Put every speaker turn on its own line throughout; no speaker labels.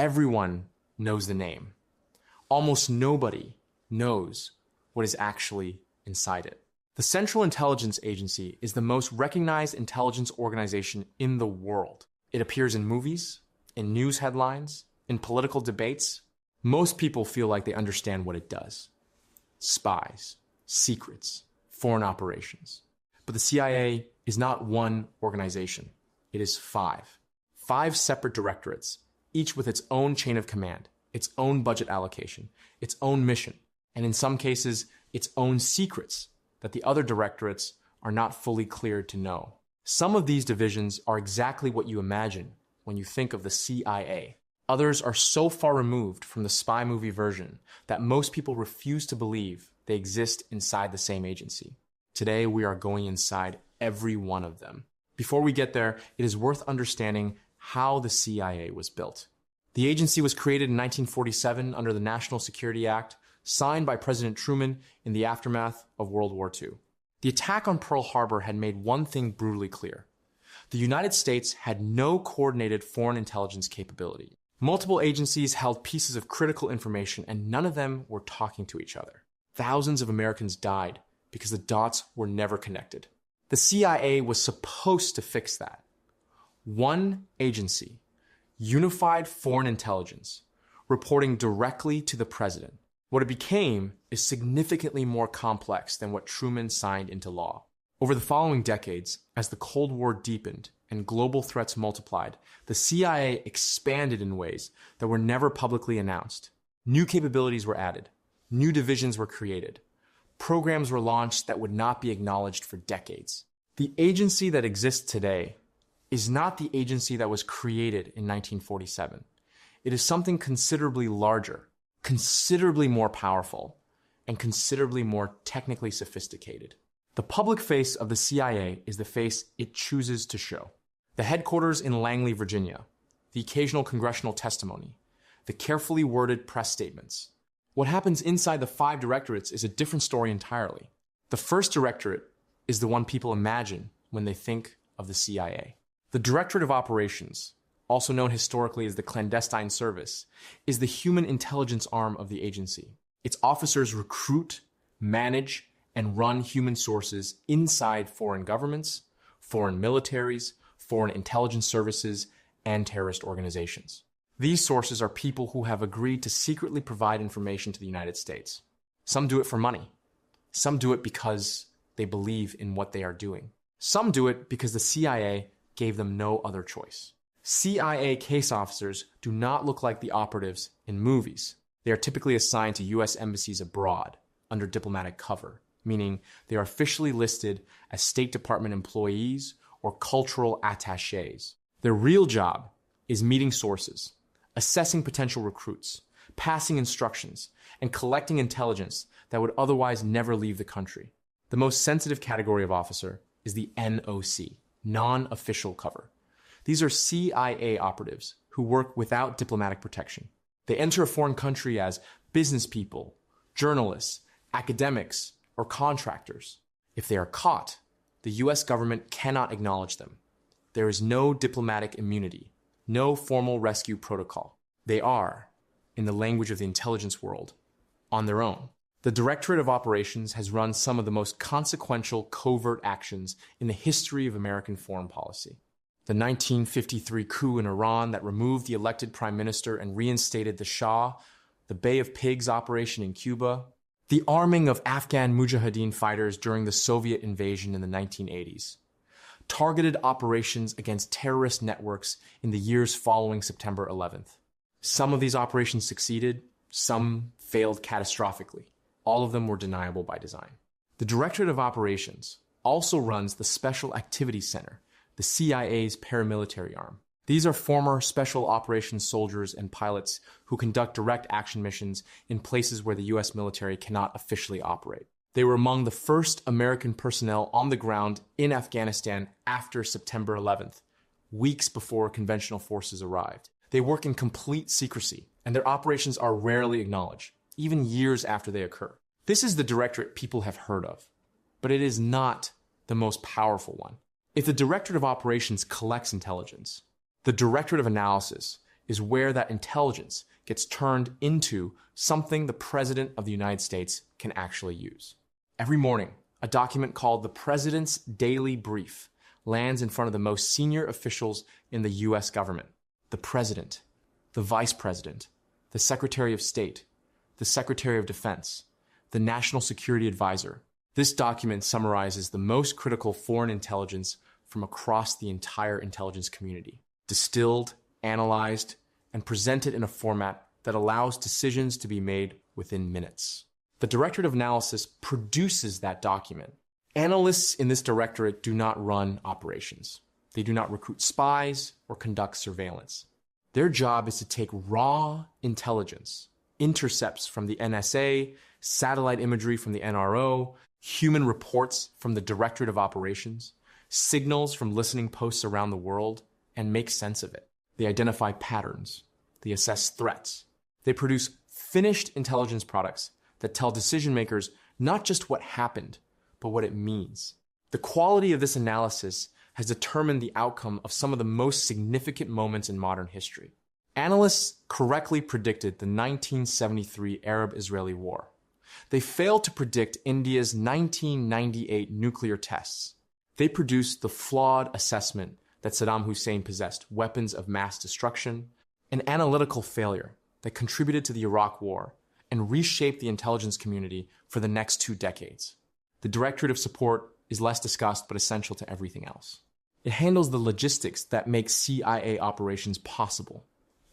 everyone knows the name. Almost nobody knows what is actually inside it. The Central Intelligence Agency is the most recognized intelligence organization in the world. It appears in movies, in news headlines, in political debates. Most people feel like they understand what it does. Spies, secrets, foreign operations. But the CIA is not one organization. It is five. Five separate directorates, each with its own chain of command, its own budget allocation, its own mission, and in some cases, its own secrets that the other directorates are not fully cleared to know. Some of these divisions are exactly what you imagine when you think of the CIA. Others are so far removed from the spy movie version that most people refuse to believe they exist inside the same agency. Today, we are going inside every one of them. Before we get there, it is worth understanding how the CIA was built. The agency was created in 1947 under the National Security Act, signed by President Truman in the aftermath of World War II. The attack on Pearl Harbor had made one thing brutally clear. The United States had no coordinated foreign intelligence capability. Multiple agencies held pieces of critical information, and none of them were talking to each other. Thousands of Americans died because the dots were never connected. The CIA was supposed to fix that. One agency, unified foreign intelligence, reporting directly to the president. What it became is significantly more complex than what Truman signed into law. Over the following decades, as the Cold War deepened and global threats multiplied, the CIA expanded in ways that were never publicly announced. New capabilities were added. New divisions were created. Programs were launched that would not be acknowledged for decades. The agency that exists today is not the agency that was created in 1947. It is something considerably larger, considerably more powerful, and considerably more technically sophisticated. The public face of the CIA is the face it chooses to show. The headquarters in Langley, Virginia, the occasional congressional testimony, the carefully worded press statements. What happens inside the five directorates is a different story entirely. The first directorate is the one people imagine when they think of the CIA. The Directorate of Operations, also known historically as the clandestine service, is the human intelligence arm of the agency. Its officers recruit, manage, and run human sources inside foreign governments, foreign militaries, foreign intelligence services, and terrorist organizations. These sources are people who have agreed to secretly provide information to the United States. Some do it for money. Some do it because they believe in what they are doing. Some do it because the CIA gave them no other choice. CIA case officers do not look like the operatives in movies. They are typically assigned to U.S. embassies abroad under diplomatic cover, meaning they are officially listed as State Department employees or cultural attachés. Their real job is meeting sources, assessing potential recruits, passing instructions, and collecting intelligence that would otherwise never leave the country. The most sensitive category of officer is the NOC, non-official cover. These are CIA operatives who work without diplomatic protection. They enter a foreign country as business people, journalists, academics, or contractors. If they are caught, the U.S. government cannot acknowledge them. There is no diplomatic immunity, no formal rescue protocol. They are, in the language of the intelligence world, on their own. The Directorate of Operations has run some of the most consequential covert actions in the history of American foreign policy. The 1953 coup in Iran that removed the elected prime minister and reinstated the Shah, the Bay of Pigs operation in Cuba, the arming of Afghan Mujahideen fighters during the Soviet invasion in the 1980s, targeted operations against terrorist networks in the years following September 11th. Some of these operations succeeded, some failed catastrophically. All of them were deniable by design. The Directorate of Operations also runs the Special Activities Center, the CIA's paramilitary arm. These are former special operations soldiers and pilots who conduct direct action missions in places where the U.S. military cannot officially operate. They were among the first American personnel on the ground in Afghanistan after September 11th, weeks before conventional forces arrived. They work in complete secrecy, and their operations are rarely acknowledged, even years after they occur. This is the directorate people have heard of, but it is not the most powerful one. If the Directorate of Operations collects intelligence, the Directorate of Analysis is where that intelligence gets turned into something the President of the United States can actually use. Every morning, a document called the President's Daily Brief lands in front of the most senior officials in the U.S. government: the President, the Vice President, the Secretary of State, the Secretary of Defense, the National Security Advisor. This document summarizes the most critical foreign intelligence from across the entire intelligence community, distilled, analyzed, and presented in a format that allows decisions to be made within minutes. The Directorate of Analysis produces that document. Analysts in this directorate do not run operations. They do not recruit spies or conduct surveillance. Their job is to take raw intelligence, intercepts from the NSA, satellite imagery from the NRO, human reports from the Directorate of Operations, signals from listening posts around the world, and make sense of it. They identify patterns. They assess threats. They produce finished intelligence products that tell decision makers not just what happened, but what it means. The quality of this analysis has determined the outcome of some of the most significant moments in modern history. Analysts correctly predicted the 1973 Arab-Israeli War. They failed to predict India's 1998 nuclear tests. They produced the flawed assessment that Saddam Hussein possessed weapons of mass destruction, an analytical failure that contributed to the Iraq War and reshaped the intelligence community for the next 2 decades. The Directorate of Support is less discussed but essential to everything else. It handles the logistics that make CIA operations possible: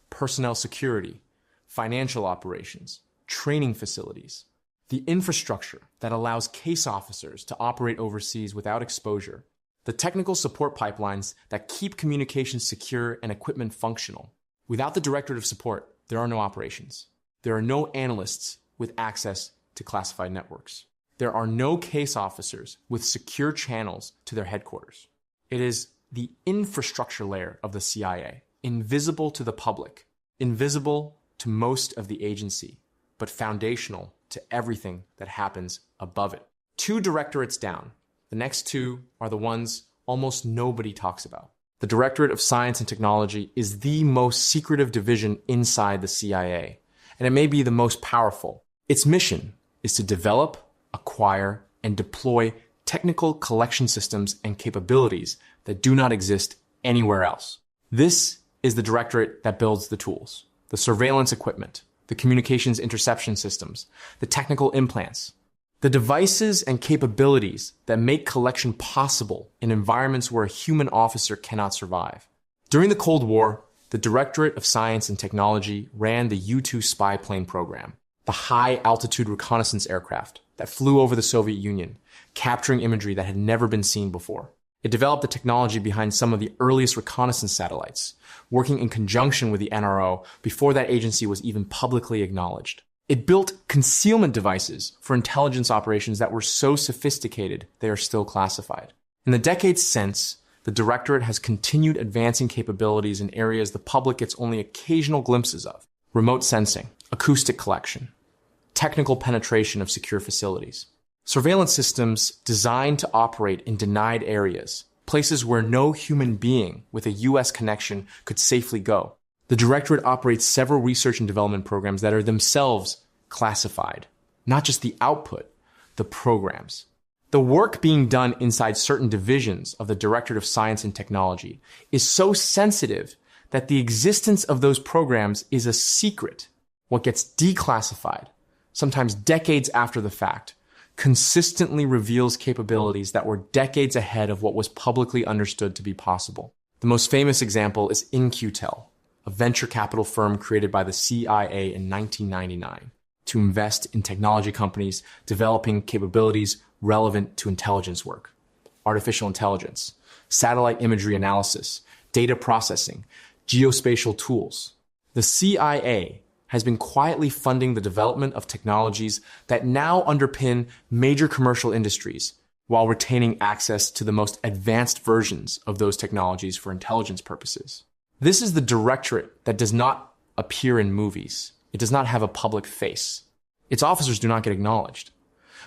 personnel security, financial operations, training facilities, the infrastructure that allows case officers to operate overseas without exposure, the technical support pipelines that keep communications secure and equipment functional. Without the Directorate of Support, there are no operations. There are no analysts with access to classified networks. There are no case officers with secure channels to their headquarters. It is the infrastructure layer of the CIA, invisible to the public, invisible to most of the agency, but foundational to everything that happens above it. 2 directorates down. The next 2 are the ones almost nobody talks about. The Directorate of Science and Technology is the most secretive division inside the CIA, and it may be the most powerful. Its mission is to develop, acquire, and deploy technical collection systems and capabilities that do not exist anywhere else. This is the directorate that builds the tools, the surveillance equipment, the communications interception systems, the technical implants, the devices and capabilities that make collection possible in environments where a human officer cannot survive. During the Cold War, the Directorate of Science and Technology ran the U-2 spy plane program, the high-altitude reconnaissance aircraft that flew over the Soviet Union, capturing imagery that had never been seen before. It developed the technology behind some of the earliest reconnaissance satellites, working in conjunction with the NRO before that agency was even publicly acknowledged. It built concealment devices for intelligence operations that were so sophisticated they are still classified. In the decades since, the Directorate has continued advancing capabilities in areas the public gets only occasional glimpses of: remote sensing, acoustic collection, technical penetration of secure facilities, surveillance systems designed to operate in denied areas, places where no human being with a U.S. connection could safely go. The Directorate operates several research and development programs that are themselves classified, not just the output, the programs. The work being done inside certain divisions of the Directorate of Science and Technology is so sensitive that the existence of those programs is a secret. What gets declassified, sometimes decades after the fact, consistently reveals capabilities that were decades ahead of what was publicly understood to be possible. The most famous example is In-Q-Tel, a venture capital firm created by the CIA in 1999 to invest in technology companies developing capabilities relevant to intelligence work: artificial intelligence, satellite imagery analysis, data processing, geospatial tools. The CIA has been quietly funding the development of technologies that now underpin major commercial industries while retaining access to the most advanced versions of those technologies for intelligence purposes. This is the directorate that does not appear in movies. It does not have a public face. Its officers do not get acknowledged.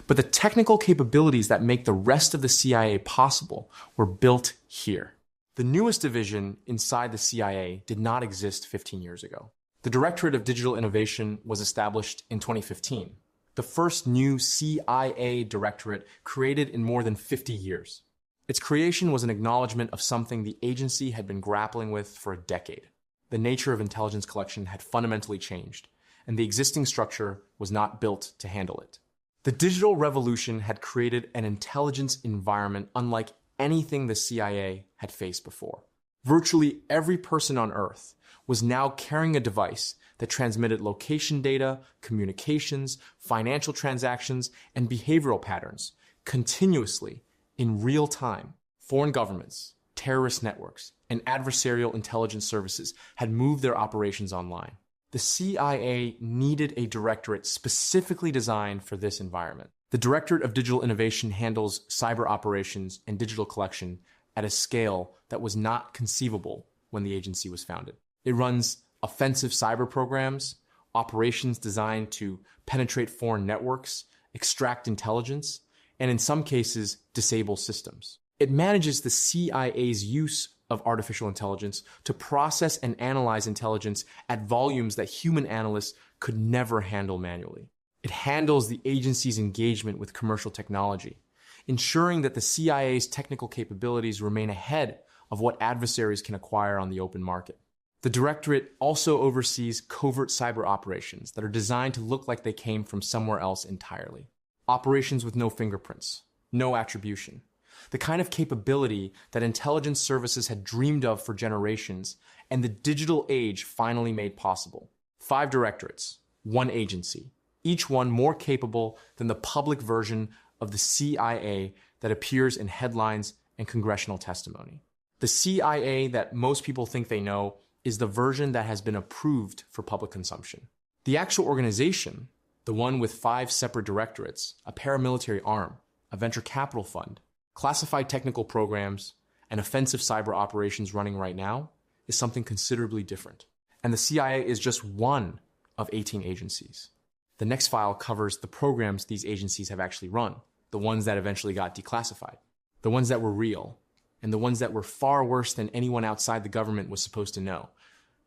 But the technical capabilities that make the rest of the CIA possible were built here. The newest division inside the CIA did not exist 15 years ago. The Directorate of Digital Innovation was established in 2015, the first new CIA directorate created in more than 50 years. Its creation was an acknowledgement of something the agency had been grappling with for a decade. The nature of intelligence collection had fundamentally changed, and the existing structure was not built to handle it. The digital revolution had created an intelligence environment unlike anything the CIA had faced before. Virtually every person on Earth was now carrying a device that transmitted location data, communications, financial transactions, and behavioral patterns continuously in real time. Foreign governments, terrorist networks, and adversarial intelligence services had moved their operations online. The CIA needed a directorate specifically designed for this environment. The Directorate of Digital Innovation handles cyber operations and digital collection at a scale that was not conceivable when the agency was founded. It runs offensive cyber programs, operations designed to penetrate foreign networks, extract intelligence, and in some cases, disable systems. It manages the CIA's use of artificial intelligence to process and analyze intelligence at volumes that human analysts could never handle manually. It handles the agency's engagement with commercial technology, ensuring that the CIA's technical capabilities remain ahead of what adversaries can acquire on the open market. The Directorate also oversees covert cyber operations that are designed to look like they came from somewhere else entirely. Operations with no fingerprints, no attribution. The kind of capability that intelligence services had dreamed of for generations and the digital age finally made possible. 5 directorates, 1 agency, each one more capable than the public version of the CIA that appears in headlines and congressional testimony. The CIA that most people think they know is the version that has been approved for public consumption. The actual organization, the one with 5 separate directorates, a paramilitary arm, a venture capital fund, classified technical programs, and offensive cyber operations running right now, is something considerably different. And the CIA is just one of 18 agencies. The next file covers the programs these agencies have actually run, the ones that eventually got declassified, the ones that were real, and the ones that were far worse than anyone outside the government was supposed to know.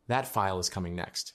That file is coming next.